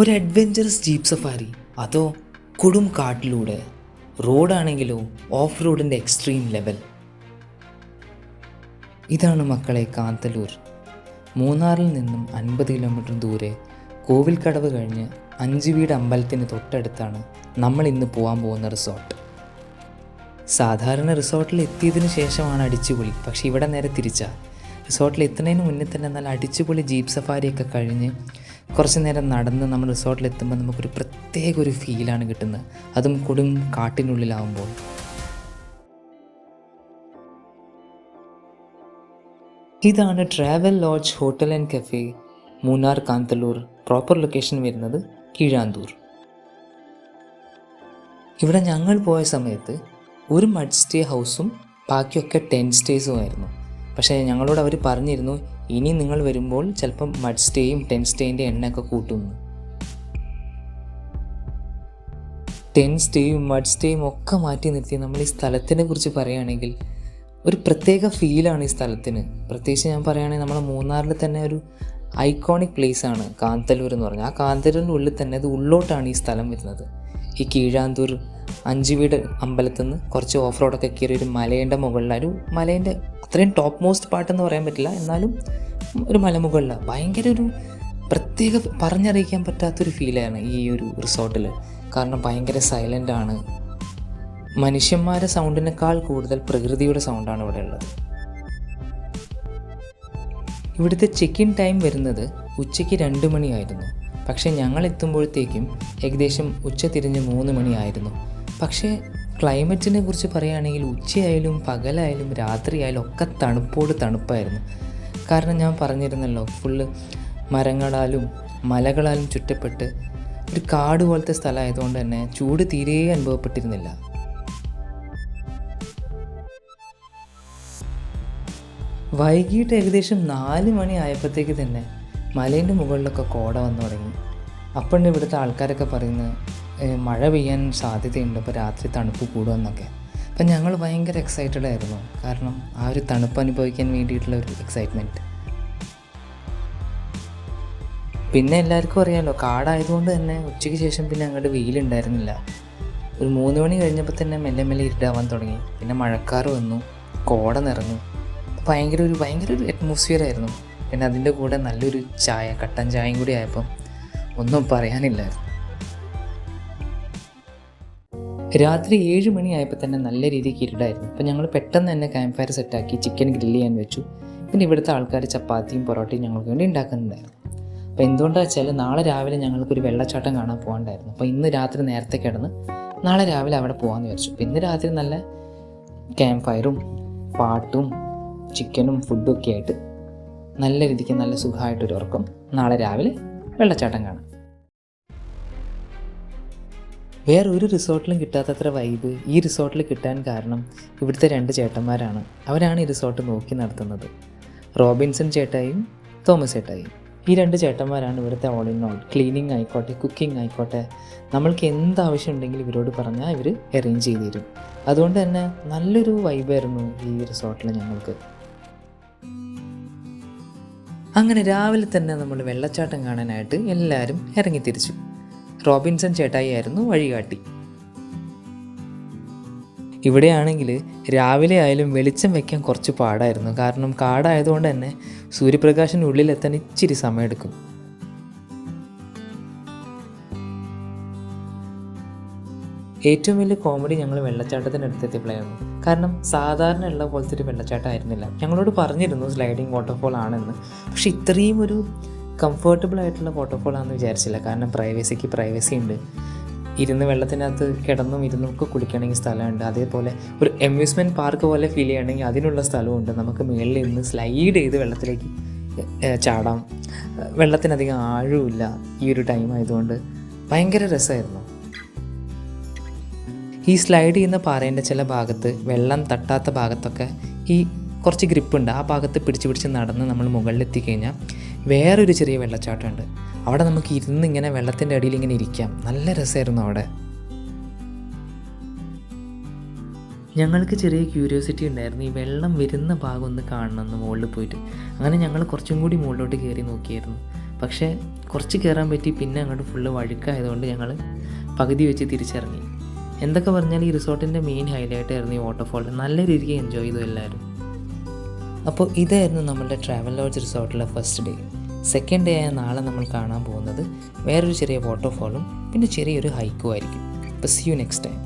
ഒരു adventurous jeep safari, അതോ കൊടും കാട്ടിലൂടെ? റോഡാണെങ്കിലോ ഓഫ് റോഡിൻ്റെ എക്സ്ട്രീം ലെവൽ. ഇതാണ് മക്കളെ കാന്തല്ലൂർ. മൂന്നാറിൽ നിന്നും 50 കിലോമീറ്റർ ദൂരെ കോവിൽക്കടവ് കഴിഞ്ഞ് 5 വീട് അമ്പലത്തിന് തൊട്ടടുത്താണ് നമ്മൾ ഇന്ന് പോകാൻ പോകുന്ന റിസോർട്ട്. സാധാരണ റിസോർട്ടിൽ എത്തിയതിനു ശേഷമാണ് അടിച്ചുപൊളി, പക്ഷേ ഇവിടെ നേരെ തിരിച്ചാ. റിസോർട്ടിൽ എത്തുന്നതിന് മുന്നേ തന്നെ നല്ല അടിച്ചുപൊളി ജീപ്പ് സഫാരിയൊക്കെ കഴിഞ്ഞ് കുറച്ച് നേരം നടന്ന് നമ്മൾ റിസോർട്ടിലെത്തുമ്പോൾ നമുക്കൊരു പ്രത്യേക ഒരു ഫീലാണ് കിട്ടുന്നത്, അതും കൊടും കാട്ടിനുള്ളിലാവുമ്പോൾ. ഇതാണ് travel lodge hotel and cafe Munnar Kanthalloor. Proper location വരുന്നത് കീഴാന്തൂർ. ഇവിടെ ഞങ്ങൾ പോയ സമയത്ത് ഒരു മഡ് സ്റ്റേ ഹൗസും ബാക്കിയൊക്കെ 10 സ്റ്റേസും ആയിരുന്നു. പക്ഷേ ഞങ്ങളോട് അവർ പറഞ്ഞിരുന്നു, ഇനി നിങ്ങൾ വരുമ്പോൾ ചിലപ്പം മഡ് സ്റ്റേയും 10 സ്റ്റേൻ്റെ എണ്ണയൊക്കെ കൂട്ടുന്നു. 10 സ്റ്റേയും മഡ് സ്റ്റേയും ഒക്കെ മാറ്റി നിർത്തി നമ്മൾ ഈ സ്ഥലത്തിനെ കുറിച്ച് പറയുകയാണെങ്കിൽ ഒരു പ്രത്യേക ഫീലാണ് ഈ സ്ഥലത്തിന്. പ്രത്യേകിച്ച് ഞാൻ പറയുകയാണെങ്കിൽ നമ്മളെ മൂന്നാറിൽ തന്നെ ഒരു ഐക്കോണിക് പ്ലേസാണ് കാന്തല്ലൂർ എന്ന് പറഞ്ഞാൽ. ആ കാന്തല്ലൂരിൻ്റെ ഉള്ളിൽ തന്നെ അത് ഉള്ളോട്ടാണ് ഈ സ്ഥലം വരുന്നത്. ഈ കീഴാന്തൂർ 5 വീട് അമ്പലത്തിൽ നിന്ന് കുറച്ച് ഓഫ് റോഡൊക്കെ കയറി ഒരു മലേൻ്റെ മുകളിലാണ്, ഒരു മലേൻ്റെ അത്രയും ടോപ്പ് മോസ്റ്റ് പാട്ടെന്ന് പറയാൻ പറ്റില്ല, എന്നാലും ഒരു മലമുകളിലാണ്. ഭയങ്കര ഒരു പ്രത്യേക പറഞ്ഞറിയിക്കാൻ പറ്റാത്തൊരു ഫീലാണ് ഈ ഒരു റിസോർട്ടിൽ. കാരണം ഭയങ്കര സൈലൻ്റ് ആണ്. മനുഷ്യന്മാരുടെ സൗണ്ടിനേക്കാൾ കൂടുതൽ പ്രകൃതിയുടെ സൗണ്ടാണ് ഇവിടെ ഉള്ളത്. ഇവിടുത്തെ ചെക്ക് ഇൻ ടൈം വരുന്നത് ഉച്ചയ്ക്ക് 2 മണിയായിരുന്നു. പക്ഷേ ഞങ്ങൾ എത്തുമ്പോഴത്തേക്കും ഏകദേശം ഉച്ച തിരിഞ്ഞ് 3 മണിയായിരുന്നു. പക്ഷേ ക്ലൈമറ്റിനെ കുറിച്ച് പറയുകയാണെങ്കിൽ ഉച്ചയായാലും പകലായാലും രാത്രിയായാലും ഒക്കെ തണുപ്പോട് തണുപ്പായിരുന്നു. കാരണം ഞാൻ പറഞ്ഞിരുന്നല്ലോ, ഫുള്ള് മരങ്ങളാലും മലകളാലും ചുറ്റപ്പെട്ട് ഒരു കാട് പോലത്തെ സ്ഥലമായതുകൊണ്ട് തന്നെ ചൂട് തീരെ അനുഭവപ്പെട്ടിരുന്നില്ല. വൈകിട്ട് ഏകദേശം 4 മണി ആയപ്പോഴത്തേക്ക് തന്നെ മലേൻ്റെ മുകളിലൊക്കെ കോട വന്നു തുടങ്ങി. അപ്പോഴാണ് ഇവിടുത്തെ ആൾക്കാരൊക്കെ പറയുന്നത് മഴ പെയ്യാൻ സാധ്യതയുണ്ട്, അപ്പോൾ രാത്രി തണുപ്പ് കൂടുമെന്നൊക്കെ. അപ്പം ഞങ്ങൾ ഭയങ്കര എക്സൈറ്റഡ് ആയിരുന്നു, കാരണം ആ ഒരു തണുപ്പ് അനുഭവിക്കാൻ വേണ്ടിയിട്ടുള്ള ഒരു എക്സൈറ്റ്മെൻറ്റ്. പിന്നെ എല്ലാവർക്കും അറിയാമല്ലോ, കാടായതുകൊണ്ട് തന്നെ ഉച്ചയ്ക്ക് ശേഷം പിന്നെ അങ്ങോട്ട് വെയിലുണ്ടായിരുന്നില്ല. ഒരു 3 മണി കഴിഞ്ഞപ്പോൾ തന്നെ മെല്ലെ മെല്ലെ ഇരുട്ടാവാൻ തുടങ്ങി. പിന്നെ മഴക്കാറ് വന്നു, കോട നിറഞ്ഞു. ഭയങ്കര ഒരു അറ്റ്മോസ്ഫിയർ ആയിരുന്നു. പിന്നെ അതിൻ്റെ കൂടെ നല്ലൊരു ചായ, കട്ടൻ ചായയും കൂടി ആയപ്പം ഒന്നും പറയാനില്ലായിരുന്നു. രാത്രി 7 മണി ആയപ്പോൾ തന്നെ നല്ല രീതിക്ക് ഇരുടായിരുന്നു. അപ്പോൾ ഞങ്ങൾ പെട്ടെന്ന് തന്നെ ക്യാമ്പ് ഫയർ സെറ്റാക്കി ചിക്കൻ ഗ്രില്ല് ചെയ്യാൻ വെച്ചു. പിന്നെ ഇവിടുത്തെ ആൾക്കാർ ചപ്പാത്തിയും പൊറോട്ടയും ഞങ്ങൾക്ക് വേണ്ടി ഉണ്ടാക്കുന്നുണ്ടായിരുന്നു. അപ്പോൾ എന്തുകൊണ്ടാണെന്ന് വെച്ചാൽ നാളെ രാവിലെ ഞങ്ങൾക്കൊരു വെള്ളച്ചാട്ടം കാണാൻ പോകാണ്ടായിരുന്നു. അപ്പോൾ ഇന്ന് രാത്രി നേരത്തെ കിടന്ന് നാളെ രാവിലെ അവിടെ പോകാമെന്ന് വിചാരിച്ചു. അപ്പോൾ ഇന്ന് രാത്രി നല്ല ക്യാമ്പ് ഫയറും പാട്ടും ചിക്കനും ഫുഡും ഒക്കെ ആയിട്ട് നല്ല രീതിക്ക് നല്ല സുഖമായിട്ടൊരു ഉറക്കം. നാളെ രാവിലെ വെള്ളച്ചാട്ടം കാണാം. വേറെ ഒരു റിസോർട്ടിലും കിട്ടാത്തത്ര വൈബ് ഈ റിസോർട്ടിൽ കിട്ടാൻ കാരണം ഇവിടുത്തെ 2 ചേട്ടന്മാരാണ്. അവരാണ് ഈ റിസോർട്ട് നോക്കി നടത്തുന്നത്, റോബിൻസൺ ചേട്ടായും തോമസ് ചേട്ടായും. ഈ 2 ചേട്ടന്മാരാണ് ഇവിടുത്തെ ഓൾ ഇൻ ഓൾ. ക്ലീനിങ് ആയിക്കോട്ടെ, കുക്കിംഗ് ആയിക്കോട്ടെ, നമ്മൾക്ക് എന്താവശ്യം ഉണ്ടെങ്കിലും ഇവരോട് പറഞ്ഞാൽ ഇവർ അറേഞ്ച് ചെയ്ത് തരും. അതുകൊണ്ട് തന്നെ നല്ലൊരു വൈബായിരുന്നു ഈ റിസോർട്ടിൽ ഞങ്ങൾക്ക്. അങ്ങനെ രാവിലെ തന്നെ നമ്മൾ വെള്ളച്ചാട്ടം കാണാനായിട്ട് എല്ലാവരും ഇറങ്ങിത്തിരിച്ചു. റോബിൻസൺ ചേട്ടായി ആയിരുന്നു വഴികാട്ടി. ഇവിടെയാണെങ്കിൽ രാവിലെ ആയാലും വെളിച്ചം വയ്ക്കാൻ കുറച്ച് പാടായിരുന്നു. കാരണം കാടായതുകൊണ്ട് തന്നെ സൂര്യപ്രകാശിനുള്ളിലെത്താൻ ഇച്ചിരി സമയമെടുക്കും. ഏറ്റവും വലിയ കോമഡി ഞങ്ങൾ വെള്ളച്ചാട്ടത്തിനടുത്തെത്തിയപ്പോഴായിരുന്നു. കാരണം സാധാരണ ഉള്ള പോലത്തെ ഒരു വെള്ളച്ചാട്ടം ആയിരുന്നില്ല. ഞങ്ങളോട് പറഞ്ഞിരുന്നു സ്ലൈഡിങ് വാട്ടർഫോൾ ആണെന്ന്, പക്ഷെ ഇത്രയും ഒരു കംഫർട്ടബിൾ ആയിട്ടുള്ള വാട്ടർഫോൾ ആണെന്ന് വിചാരിച്ചില്ല. കാരണം പ്രൈവസി ഉണ്ട്. ഇരുന്ന് വെള്ളത്തിനകത്ത് കിടന്നും ഇരുന്നൊക്കെ കുളിക്കണമെങ്കിൽ സ്ഥലമുണ്ട്. അതേപോലെ ഒരു അമ്യൂസ്മെൻറ്റ് പാർക്ക് പോലെ ഫീൽ ചെയ്യണമെങ്കിൽ അതിനുള്ള സ്ഥലമുണ്ട്. നമുക്ക് മുകളിൽ ഇരുന്ന് സ്ലൈഡ് ചെയ്ത് വെള്ളത്തിലേക്ക് ചാടാം. വെള്ളത്തിനധികം ആഴമില്ല ഈ ഒരു ടൈം ആയതുകൊണ്ട് ഭയങ്കര രസമായിരുന്നു. ഈ സ്ലൈഡ് ചെയ്യുന്ന പാറേൻ്റെ ചില ഭാഗത്ത് വെള്ളം തട്ടാത്ത ഭാഗത്തൊക്കെ ഈ കുറച്ച് ഗ്രിപ്പുണ്ട്. ആ ഭാഗത്ത് പിടിച്ച് നടന്ന് നമ്മൾ മുകളിലെത്തിക്കഴിഞ്ഞാൽ വേറൊരു ചെറിയ വെള്ളച്ചാട്ടമുണ്ട്. അവിടെ നമുക്ക് ഇരുന്ന് ഇങ്ങനെ വെള്ളത്തിൻ്റെ അടിയിൽ ഇങ്ങനെ ഇരിക്കാം. നല്ല രസമായിരുന്നു അവിടെ. ഞങ്ങൾക്ക് ചെറിയ ക്യൂരിയോസിറ്റി ഉണ്ടായിരുന്നു, ഈ വെള്ളം വരുന്ന ഭാഗം ഒന്ന് കാണണമെന്ന് മുകളിൽ പോയിട്ട്. അങ്ങനെ ഞങ്ങൾ കുറച്ചും കൂടി മുകളിലോട്ട് കയറി നോക്കിയായിരുന്നു. പക്ഷേ കുറച്ച് കയറാൻ പറ്റി, പിന്നെ അങ്ങോട്ട് ഫുള്ള് വഴുക്കായതുകൊണ്ട് ഞങ്ങൾ പകുതി വെച്ച് തിരിച്ചിറങ്ങി. എന്തൊക്കെ പറഞ്ഞാൽ ഈ റിസോർട്ടിൻ്റെ മെയിൻ ഹൈലൈറ്റ് ആയിരുന്നു ഈ വാട്ടർഫോൾ. നല്ല രീതിക്ക് എൻജോയ് ചെയ്തു എല്ലാവരും. അപ്പോൾ ഇതായിരുന്നു നമ്മളുടെ ട്രാവൽ ലോഡ്ജ് റിസോർട്ടിലെ ഫസ്റ്റ് ഡേ. സെക്കൻഡ് ഡേ ആയ നാളെ നമ്മൾ കാണാൻ പോകുന്നത് വേറൊരു ചെറിയ വാട്ടർഫോളും പിന്നെ ചെറിയൊരു ഹൈക്കും ആയിരിക്കും. അപ്പോൾ സീ യു നെക്സ്റ്റ് ടൈം.